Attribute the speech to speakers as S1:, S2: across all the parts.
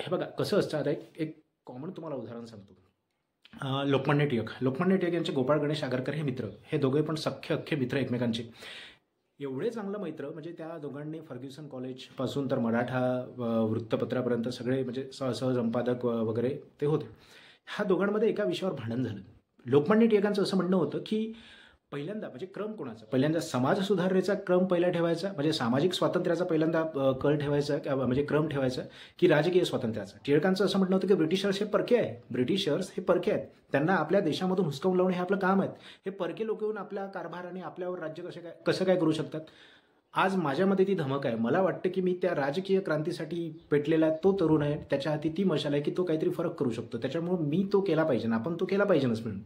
S1: हे बघा कसं असतं. आता एक एक कॉमन तुम्हाला उदाहरण सांगतो. लोकमान्य टिळक यांचे गोपाळ गणेश आगरकर हे मित्र, हे दोघे पण सख्खे अख्खे मित्र एकमेकांचे. एवढे चांगलं मैत्र म्हणजे त्या दोघांनी फर्ग्युसन कॉलेजपासून तर मराठा वृत्तपत्रापर्यंत सगळे म्हणजे सहसंपादक वगैरे ते होते. ह्या दोघांमध्ये एका विषयावर भांडण झालं. लोकमान्य टिळकांचं असं म्हणणं होतं की पहिल्यांदा म्हणजे क्रम कोणाचा, पहिल्यांदा समाज सुधारणेचा क्रम पहिला ठेवायचा, म्हणजे सामाजिक स्वातंत्र्याचा पहिल्यांदा कल ठेवायचा म्हणजे क्रम ठेवायचा, की राजकीय स्वातंत्र्याचा. टिळकांचं असं म्हणणं होतं की ब्रिटिशर्स हे परके आहे, ब्रिटिशर्स हे परके आहेत, त्यांना आपल्या देशामधून हुसकावून लावणे हे आपलं काम आहे. हे परके लोक येऊन आपल्या कारभाराने आपल्यावर राज्य कसं काय करू शकतात. आज माझ्यामध्ये ती धमक आहे. मला वाटतं की मी त्या राजकीय क्रांतीसाठी पेटलेला तो तरुण आहे, त्याच्या हाती ती मशाल आहे की तो काहीतरी फरक करू शकतो, त्याच्यामुळे मी तो केला पाहिजे ना, आपण तो केला पाहिजेच म्हणून.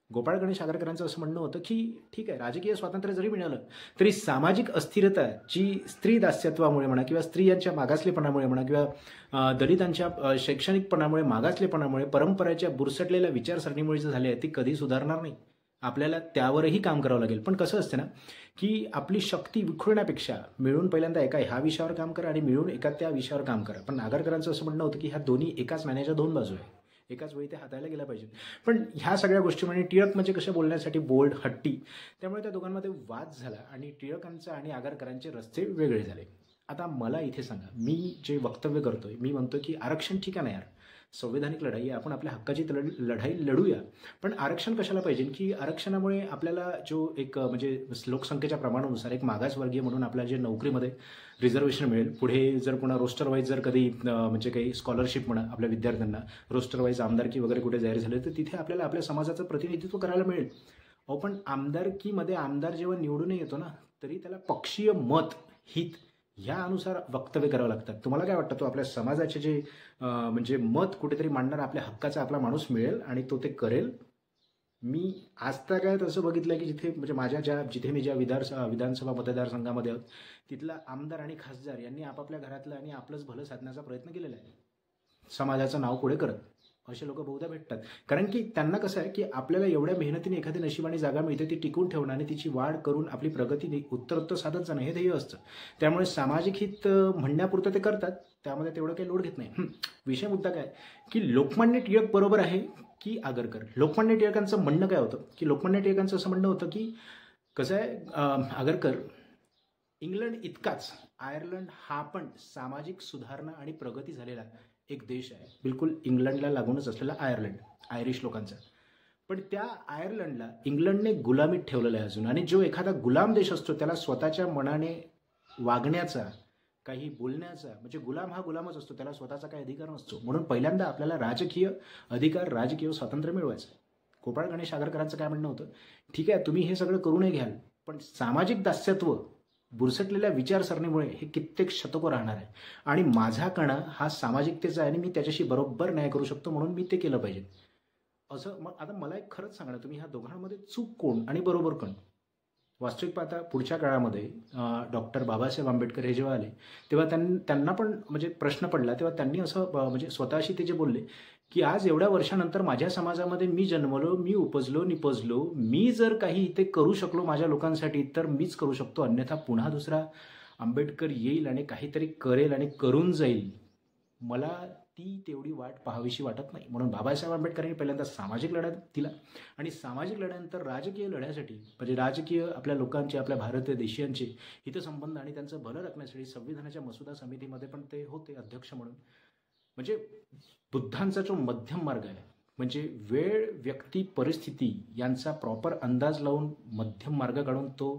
S1: गोपाळ गणेश आगरकरांचं असं म्हणणं होतं की ठीक आहे, राजकीय स्वातंत्र्य जरी मिळालं तरी सामाजिक अस्थिरता जी स्त्री दास्यत्वामुळे म्हणा किंवा स्त्रियांच्या मागासलेपणामुळे म्हणा किंवा दलितांच्या शैक्षणिकपणामुळे मागासलेपणामुळे परंपरेच्या बुरसटलेल्या विचारसरणीमुळे जे झाली आहे ती कधी सुधारणार नाही. आपल्याला त्यावरही काम करावं लागेल. पण कसं असतं ना की आपली शक्ती विखुरण्यापेक्षा मिळून पहिल्यांदा एका ह्या विषयावर काम करा आणि मिळून एका त्या विषयावर काम करा. पण आगरकरांचं असं म्हणणं होतं की ह्या दोन्ही एकाच नाण्याच्या दोन बाजू आहे, एकाच वेळी ते हाताळल्या गेल्या पाहिजेत. पण ह्या सगळ्या गोष्टी म्हणजे टिळक म्हणजे कशा बोलण्यासाठी बोल्ड हट्टी, त्यामुळे त्या दोघांमध्ये वाद झाला आणि टिळकांचा आणि आगरकरांचे रस्ते वेगळे झाले. आता मला इथे सांगा, मी जे वक्तव्य करतोय मी म्हणतो की आरक्षण ठीक आहे ना यार, संवैधानिक लढाई आहे, आपण आपल्या हक्काची लढाई लढूया. पण आरक्षण कशाला पाहिजे की आरक्षणामुळे आपल्याला जो एक म्हणजे लोकसंख्येच्या प्रमाणानुसार एक मागासवर्गीय म्हणून आपल्याला जे नोकरीमध्ये रिझर्वेशन मिळेल, पुढे जर पुन्हा रोस्टर वाईज जर कधी म्हणजे काही स्कॉलरशिप म्हणा आपल्या विद्यार्थ्यांना रोस्टर वाईज आमदारकी वगैरे कुठे जाहीर झाले तर तिथे आपल्याला आपल्या समाजाचं प्रतिनिधित्व करायला मिळेल. पण आमदारकीमध्ये आमदार जेव्हा निवडून येतो ना तरी त्याला पक्षीय मत हित ह्या अनुसार वक्तव्य करावं लागतात. तुम्हाला काय वाटतं, तो आपल्या समाजाचे जे म्हणजे मत कुठेतरी मांडणारा आपल्या हक्काचा आपला माणूस मिळेल आणि तो ते करेल. मी आज तक काय तसं बघितलं की जिथे म्हणजे जिथे मी ज्या विधानसभा मतदारसंघामध्ये आहोत तिथला आमदार आणि खासदार यांनी आपापल्या घरातलं आणि आपलंच भलं साधण्याचा प्रयत्न केलेला आहे, समाजाचं नाव पुढे करत. असे लोक बहुधा भेटतात. कारण की त्यांना कसं आहे की आपल्याला एवढ्या मेहनतीने एखादी नशिबाने जागा मिळते ती टिकून ठेवणं आणि तिची वाढ करून आपली प्रगती उत्तरोत्तर साधत जाणं हे ध्येय असतं. त्यामुळे सामाजिक हित म्हणण्यापुरतं ते करतात, त्यामध्ये तेवढं काही लोड घेत नाही. विषय मुद्दा काय की लोकमान्य टिळक बरोबर आहे की आगरकर. लोकमान्य टिळकांचं म्हणणं काय होतं की लोकमान्य टिळकांचं असं म्हणणं होतं की कसं आहे, आगरकर इंग्लंड इतकाच आयर्लंड हा पण सामाजिक सुधारणा आणि प्रगती झालेला एक देश आहे, बिलकुल इंग्लंडला लागूनच असलेला आयर्लंड, आयरिश लोकांचा. पण त्या आयर्लंडला इंग्लंडने गुलामीत ठेवलेलं आहे अजून. आणि जो एखादा गुलाम देश असतो त्याला स्वतःच्या मनाने वागण्याचा, काही बोलण्याचा, म्हणजे गुलाम हा गुलामच असतो, त्याला स्वतःचा काही अधिकार नसतो. म्हणून पहिल्यांदा आपल्याला राजकीय अधिकार, राजकीय स्वातंत्र्य मिळवायचं. गोपाळ गणेश आगरकरांचं काय म्हणणं होतं, ठीक आहे तुम्ही हे सगळं करूनही घ्याल पण सामाजिक दास्यत्व बुरसटलेल्या विचारसरणीमुळे हे कित्येक शतकं राहणार आहे आणि माझा कणा हा सामाजिकतेचा आहे आणि मी त्याच्याशी बरोबर न्याय करू शकतो, म्हणून मी ते केलं पाहिजे असं. मग आता मला एक खरंच सांगा, तुम्ही ह्या दोघांमध्ये चूक कोण आणि बरोबर कोण. वास्तविक पाहता पुढच्या काळामध्ये डॉक्टर बाबासाहेब आंबेडकर हे जेव्हा आले तेव्हा त्यांना पण म्हणजे प्रश्न पडला, तेव्हा त्यांनी असं म्हणजे स्वतःशी ते जे बोलले की आज एवढ्या वर्षानंतर माझ्या समाजामध्ये मी जन्मलो, मी उपजलो निपजलो, मी जर काही इथे करू शकलो माझ्या लोकांसाठी तर मीच करू शकतो, अन्यथा पुन्हा दुसरा आंबेडकर येईल आणि काहीतरी करेल आणि करून जाईल, मला ती तेवढी वाट पाहावीशी वाटत नाही. म्हणून बाबासाहेब आंबेडकरांनी पहिल्यांदा सामाजिक लढा दिला आणि सामाजिक लढ्यानंतर राजकीय लढ्यासाठी म्हणजे राजकीय आपल्या लोकांचे, आपल्या भारतीय देशीयांचे हितसंबंध आणि त्यांचं भलं राखण्यासाठी संविधानाच्या मसुदा समितीमध्ये पण ते होते अध्यक्ष म्हणून. म्हणजे बुद्धांचा जो मध्यम मार्ग आहे, म्हणजे वेळ, व्यक्ती, परिस्थिती यांचा प्रॉपर अंदाज लावून मध्यम मार्ग काढून तो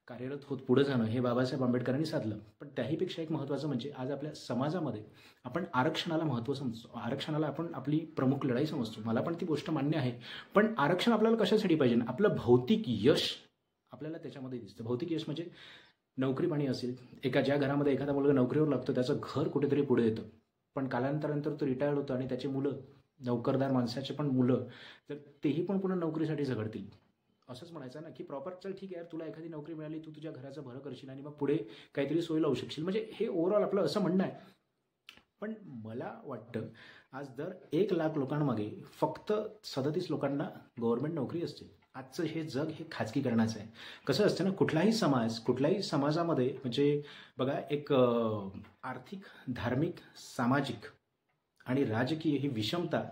S1: कार्यरत होत पुढे जाणं हे बाबासाहेब आंबेडकरांनी साधलं. पण त्याहीपेक्षा एक महत्त्वाचं म्हणजे आज आपल्या समाजामध्ये आपण आरक्षणाला महत्त्व समजतो, आरक्षणाला आपण आपली प्रमुख लढाई समजतो. मला पण ती गोष्ट मान्य आहे. पण आरक्षण आपल्याला कशासाठी पाहिजे, आपलं भौतिक यश आपल्याला त्याच्यामध्ये दिसतं. भौतिक यश म्हणजे नोकरी पाणी असेल, ज्या घरामध्ये एखादा मुलगा नोकरीवर लागतो त्याचं घर कुठेतरी पुढे येतं, पण कालांतरानंतर तो रिटायर्ड होतो आणि त्याची मुलं, नोकरदार माणसाचे पण मुलं, तर तेही पण पुन्हा नोकरीसाठी झगडतील. असंच म्हणायचं ना की प्रॉपर चल ठीक आहे यार, तुला एखादी नोकरी मिळाली, तू तुझ्या घराचं भलं करशील आणि मग पुढे काहीतरी सोय लावू शकशील, म्हणजे हे ओव्हरऑल आपलं असं म्हणणं आहे. पण मला वाटतं आज दर 1,00,000 लोकांमागे फक्त 37 लोकांना गव्हर्नमेंट नोकरी असते. आजचं हे जग हे खाजगीकरणाचं आहे. कसं असतं ना, कुठल्याही समाजामध्ये म्हणजे बघा एक आर्थिक, धार्मिक, सामाजिक आणि राजकीय ही विषमता